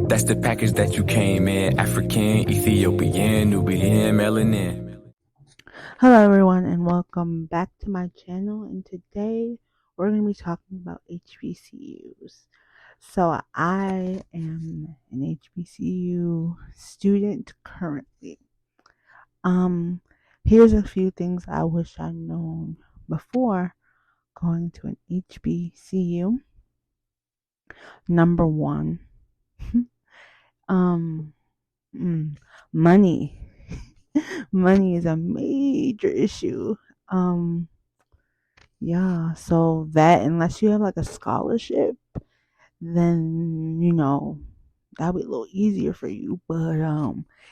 That's the package that you came in. African, Ethiopian, Nubian, melanin. Hello everyone and welcome back to my channel, and today we're going to be talking about HBCUs. So I am an HBCU student currently. Um Here's a few things I wish I'd known before going to an HBCU. Number 1, um money. Money is a major issue. Um Yeah, so that unless you have like a scholarship, then that'll be a little easier for you. But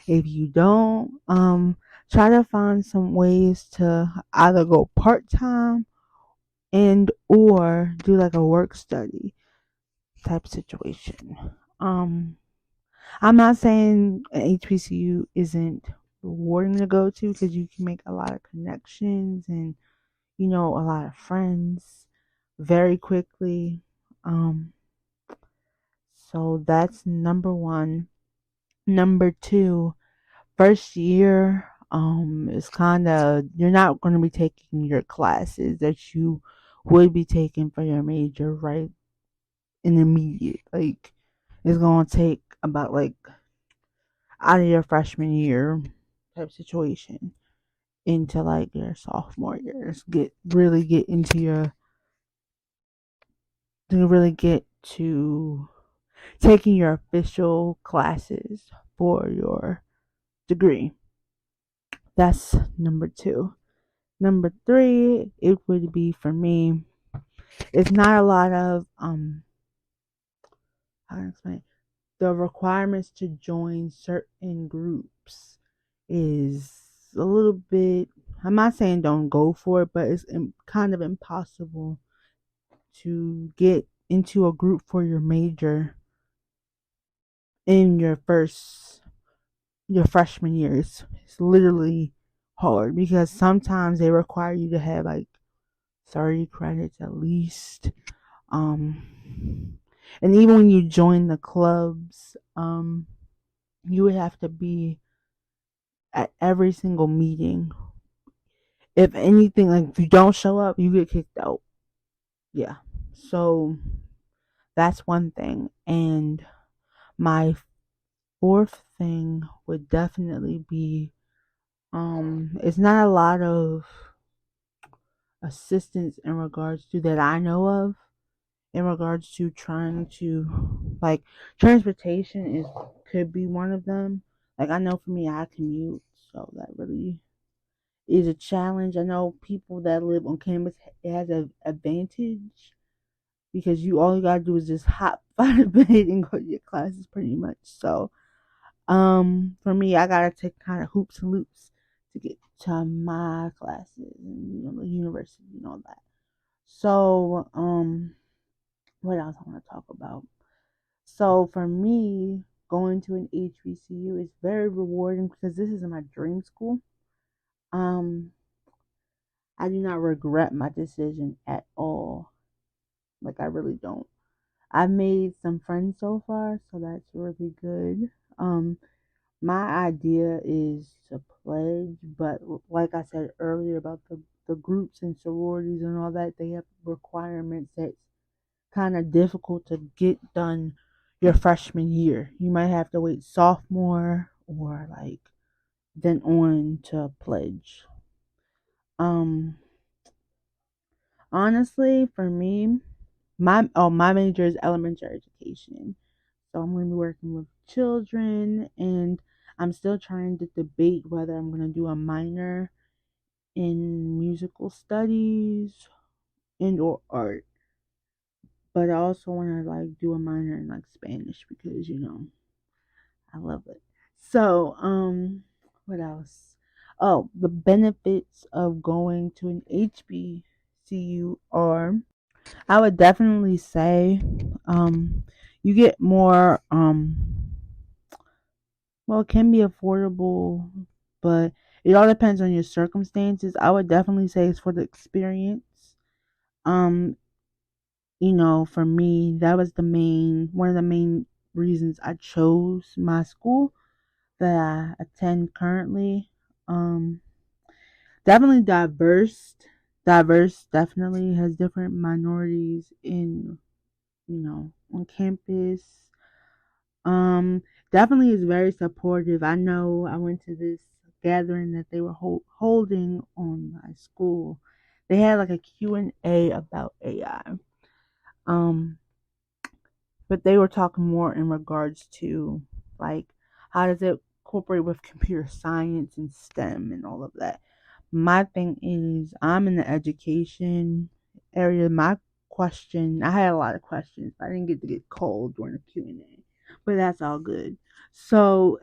if you don't, try to find some ways to either go part-time and or do like a work study type situation. Um I'm not saying an HBCU isn't rewarding to go to, because you can make a lot of connections and a lot of friends very quickly. Um, so that's number one. Number two, first year, is kind of, you're not going to be taking your classes that you would be taking for your major right in immediate. Like, it's going to take about like out of your freshman year type situation into like your sophomore years. Get into your to really get to taking your official classes for your degree. That's number two. Number three, it would be for me, it's not a lot of how can I explain it? The requirements to join certain groups is a little bit, I'm not saying don't go for it, but it's kind of impossible to get into a group for your major in your freshman year. It's literally hard because sometimes they require you to have like 30 credits at least. And even when you join the clubs, you would have to be at every single meeting. If anything, like if you don't show up, you get kicked out. Yeah. So that's one thing. And my fourth thing would definitely be, it's not a lot of assistance in regards to that I know of, in regards to trying to, like, transportation is could be one of them. Like, I know for me, I commute, so that really is a challenge. I know people that live on campus, it has an advantage because all you gotta do is just hop out of bed and go to your classes pretty much. So for me, I gotta take kind of hoops and loops to get to my classes and the university and all that. So what else I want to talk about? So for me, going to an HBCU is very rewarding because this is my dream school. Um, I do not regret my decision at all. Like, I really don't. I've made some friends so far, so that's really good. Um, my idea is to pledge, but like I said earlier about the groups and sororities and all that, they have requirements that's kind of difficult to get done your freshman year. You might have to wait sophomore or like then on to pledge. Um, Honestly, for me, my major is elementary education. So I'm going to be working with children, and I'm still trying to debate whether I'm going to do a minor in musical studies and or art. But I also want to like do a minor in like Spanish because I love it. So what else? Oh, the benefits of going to an HBCU are, I would definitely say, you get more, well, it can be affordable, but it all depends on your circumstances. I would definitely say it's for the experience. Um, for me, that was one of the main reasons I chose my school that I attend currently. Um, Definitely diverse definitely has different minorities in, on campus. Um, Definitely is very supportive. I know I went to this gathering that they were holding on my school. They had like a Q&A about AI. Um, but they were talking more in regards to like how does it incorporate with computer science and STEM and all of that. My thing is I'm in the education area. My question, I had a lot of questions. I didn't get to get cold during the Q&A, but that's all good. So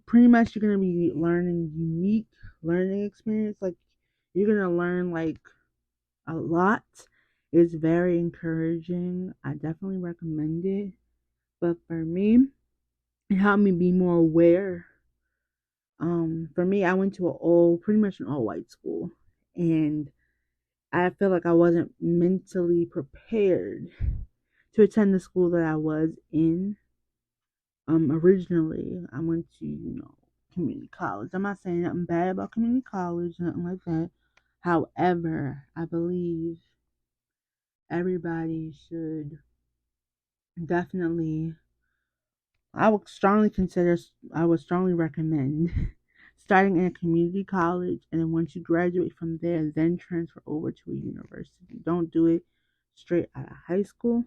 pretty much you're gonna be learning unique learning experience. Like you're gonna learn like a lot. It's very encouraging. I definitely recommend it. But for me, it helped me be more aware. For me, I went to pretty much an all white school, and I feel like I wasn't mentally prepared to attend the school that I was in. Originally, I went to community college. I'm not saying nothing bad about community college, nothing like that. However, I believe everybody should definitely I would strongly recommend starting in a community college, and then once you graduate from there, then transfer over to a university. Don't do it straight out of high school.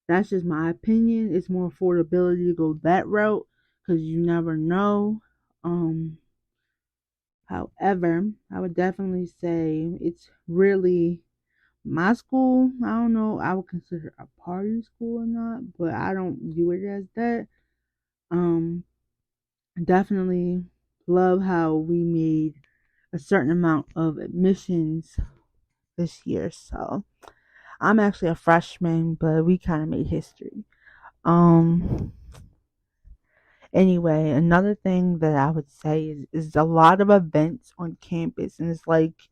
That's just my opinion. It's more affordability to go that route because you never know. Um, However, I would definitely say it's really my school. I don't know. I would consider a party school or not, but I don't view it as that. Um, Definitely love how we made a certain amount of admissions this year. So I'm actually a freshman, but we kind of made history. Um, Anyway, another thing that I would say is a lot of events on campus, and it's like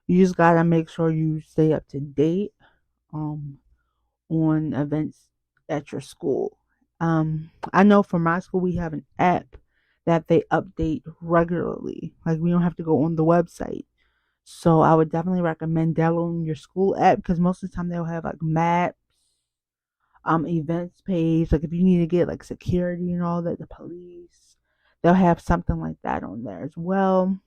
you just gotta make sure you stay up to date um on events at your school. I know for my school we have an app that they update regularly. Like we don't have to go on the website. So I would definitely recommend downloading your school app because most of the time they'll have like maps, events page. Like if you need to get like security and all that, the police, they'll have something like that on there as well.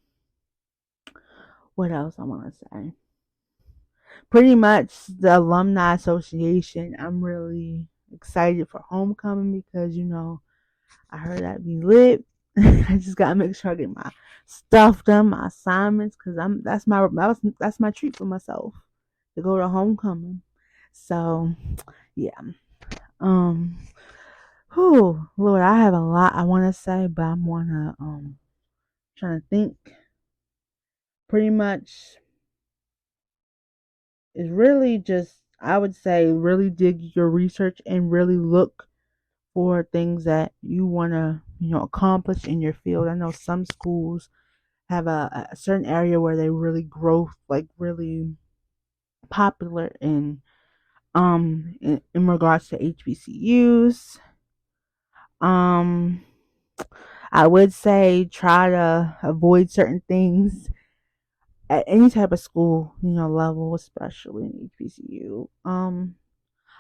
What else I want to say? Pretty much the alumni association. I'm really excited for homecoming because I heard that be lit. I just gotta make sure I get my stuff done, my assignments, because that's my treat for myself to go to homecoming. So yeah. Um Lord, I have a lot I wanna say, but I'm wanna trying to think. Pretty much is really just I would say really dig your research and really look for things that you wanna, accomplish in your field. I know some schools have a certain area where they really grow like really popular in regards to HBCUs. Um I would say try to avoid certain things at any type of school, level, especially in HBCU.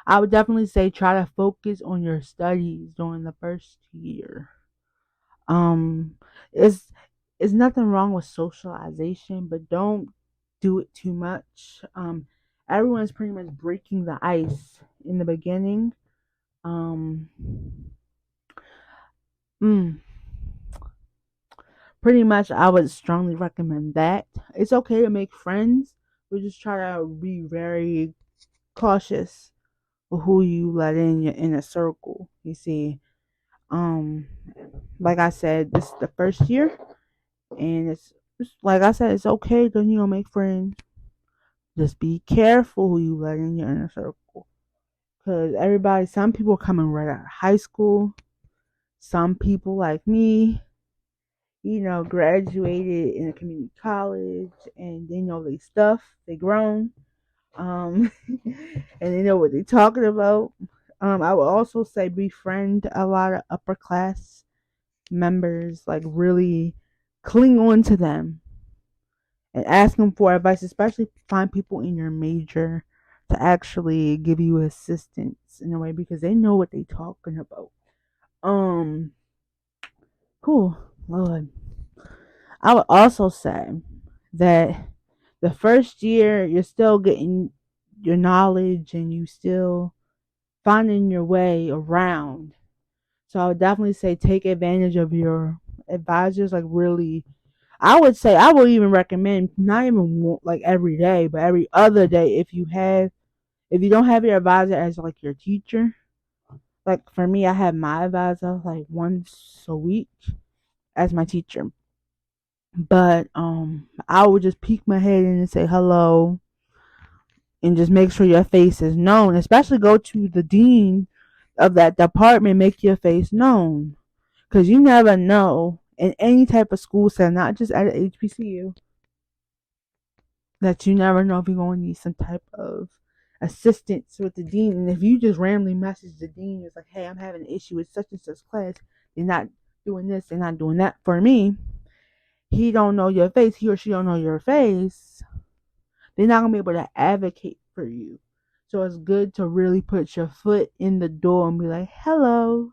I would definitely say try to focus on your studies during the first year. Um, it's nothing wrong with socialization, but don't do it too much. Everyone's pretty much breaking the ice in the beginning. Um, mm, Pretty much, I would strongly recommend that. It's okay to make friends, but just try to be very cautious with who you let in your inner circle. You see, um, like I said, this is the first year, and it's like I said, it's okay to make friends. Just be careful who you let in your inner circle, because some people are coming right out of high school. Some people like me, graduated in a community college and they know their stuff, they grown, and they know what they're talking about. I would also say befriend a lot of upper class members, like really cling on to them and ask them for advice, especially find people in your major to actually give you assistance in a way because they know what they talking about. Um, cool, Lord. I would also say that the first year you're still getting your knowledge and you still finding your way around. So I would definitely say take advantage of your advisors, like really. I would say I would even recommend not even like every day, but every other day if you don't have your advisor as like your teacher. Like for me, I have my advisor like once a week as my teacher. But I would just peek my head in and say hello and just make sure your face is known. Especially go to the dean of that department, make your face known. Because you never know in any type of school setting, not just at an HBCU, that you never know if you're going to need some type of assistance with the dean. And if you just randomly message the dean, it's like, hey, I'm having an issue with such and such class. They're not doing this, they're not doing that for me. He don't know your face, he or she don't know your face. They're not going to be able to advocate for you. So it's good to really put your foot in the door and be like, hello,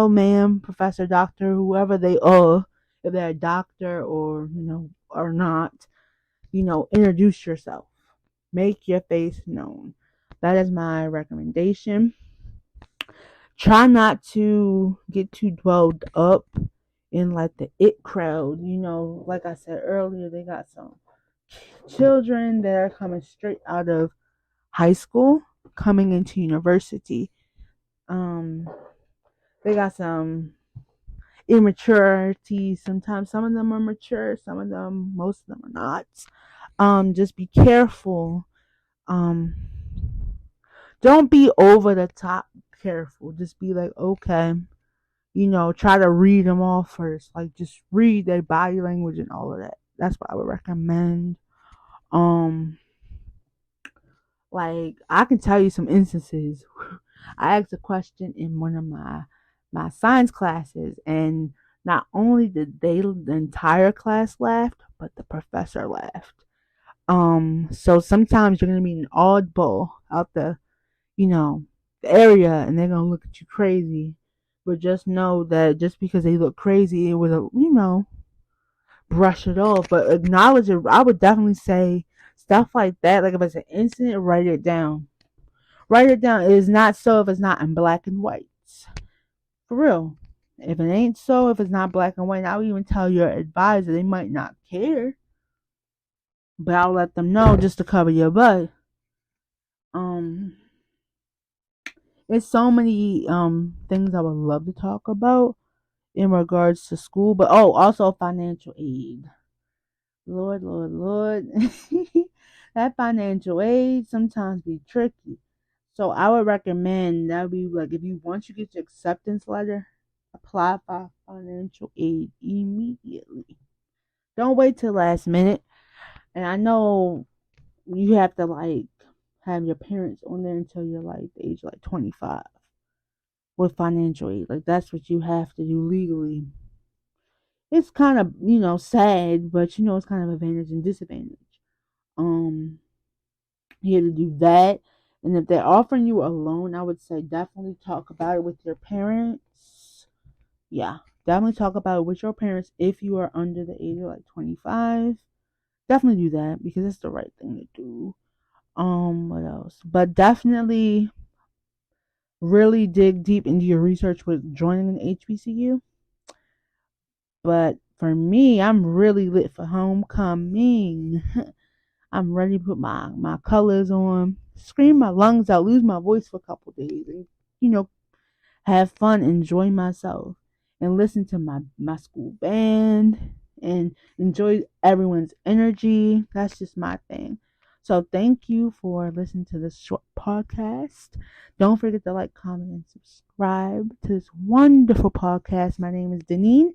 ma'am, professor, doctor, whoever they are, if they're a doctor or, or not, introduce yourself. Make your face known. That is my recommendation. Try not to get too dwelled up in like the it crowd. Like I said earlier, they got some children that are coming straight out of high school, coming into university. They got some immaturity. Sometimes some of them are mature, most of them are not. Just be careful. Um, don't be over the top careful. Just be like, okay, try to read them all first. Like, just read their body language and all of that. That's what I would recommend. Like I can tell you some instances. I asked a question in one of my science classes, and not only did the entire class laughed, but the professor laughed. So sometimes you're gonna be an oddball out the area, and they're gonna look at you crazy. But just know that just because they look crazy, it was brush it off, but acknowledge it. I would definitely say stuff like that. Like if it's an incident, write it down. Write it down. It is not so if it's not in black and white. For real. If it ain't so, if it's not black and white, I'll even tell your advisor. They might not care, but I'll let them know just to cover your butt. There's so many things I would love to talk about in regards to school, but also financial aid. Lord, Lord, Lord. That financial aid sometimes be tricky. So I would recommend that would be like if you once you get your acceptance letter, apply for financial aid immediately. Don't wait till last minute. And I know you have to like have your parents on there until you're like the age of like 25 with financial aid. Like that's what you have to do legally. It's kind of, sad, but it's kind of advantage and disadvantage. Um, you have to do that. And if they're offering you a loan, I would say definitely talk about it with your parents. Yeah, definitely talk about it with your parents if you are under the age of like 25. Definitely do that because it's the right thing to do. What else? But definitely really dig deep into your research with joining an HBCU. But for me, I'm really lit for homecoming. I'm ready to put my colors on, scream my lungs out, lose my voice for a couple days, and you know, have fun, enjoy myself, and listen to my school band and enjoy everyone's energy. That's just my thing. So thank you for listening to this short podcast. Don't forget to like, comment, and subscribe to this wonderful podcast. My name is Dineen,